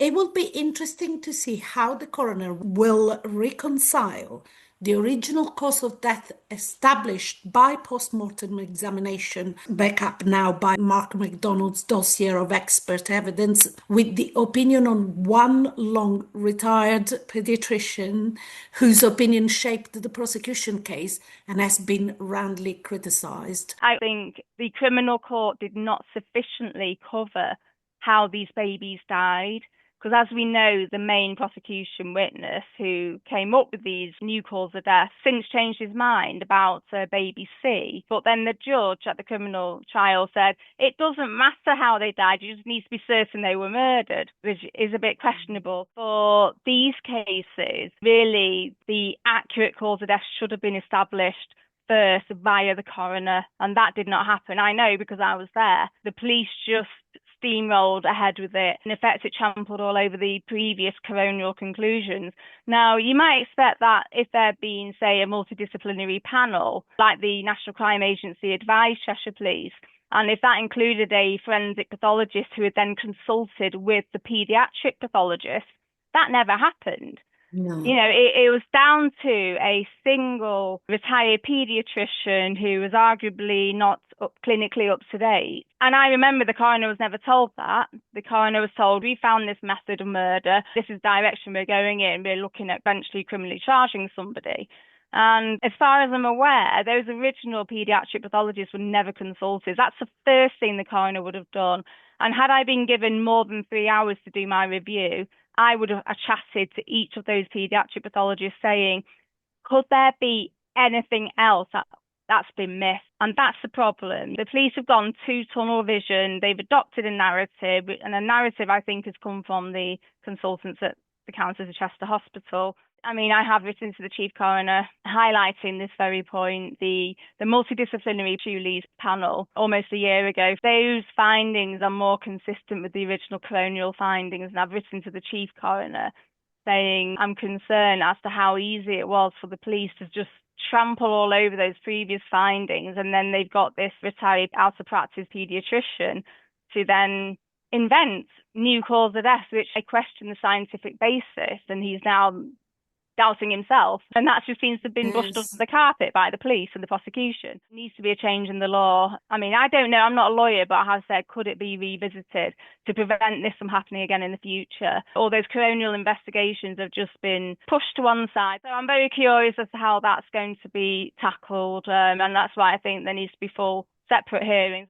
It will be interesting to see how the coroner will reconcile the original cause of death established by post-mortem examination, back up now by Mark MacDonald's dossier of expert evidence, with the opinion on one long retired pediatrician whose opinion shaped the prosecution case and has been roundly criticised. I think the criminal court did not sufficiently cover how these babies died. Because as we know, the main prosecution witness who came up with these new cause of death since changed his mind about baby C. But then the judge at the criminal trial said, it doesn't matter how they died, you just need to be certain they were murdered, which is a bit questionable. For these cases, really, the accurate cause of death should have been established first via the coroner, and that did not happen. I know because I was there. The police just steamrolled ahead with it. In effect, it trampled all over the previous coronial conclusions. Now, you might expect that if there'd been, say, a multidisciplinary panel, like the National Crime Agency advised Cheshire Police, and if that included a forensic pathologist who had then consulted with the paediatric pathologist, that never happened. No. You know, it was down to a single retired paediatrician who was arguably not clinically up to date. And I remember the coroner was never told that. The coroner was told, we found this method of murder. This is the direction we're going in. We're looking at eventually criminally charging somebody. And as far as I'm aware, those original paediatric pathologists were never consulted. That's the first thing the coroner would have done. And had I been given more than 3 hours to do my review, I would have chatted to each of those paediatric pathologists saying, could there be anything else that's been missed? And that's the problem. The police have gone too tunnel vision. They've adopted a narrative, and a narrative I think has come from the consultants at the Countess of Chester Hospital. I mean, I have written to the Chief Coroner highlighting this very point. The multidisciplinary Julies panel almost a year ago, those findings are more consistent with the original coronial findings. And I've written to the Chief Coroner saying I'm concerned as to how easy it was for the police to just trample all over those previous findings. And then they've got this retired out of practice paediatrician to then invent new cause of death, which I question the scientific basis. And he's now doubting himself, and that just seems to have been brushed under the carpet by the police and the prosecution. There needs to be a change in the law. I mean, I don't know, I'm not a lawyer, but I have said, could it be revisited to prevent this from happening again in the future? All those coronial investigations have just been pushed to one side. So I'm very curious as to how that's going to be tackled, and that's why I think there needs to be full separate hearings.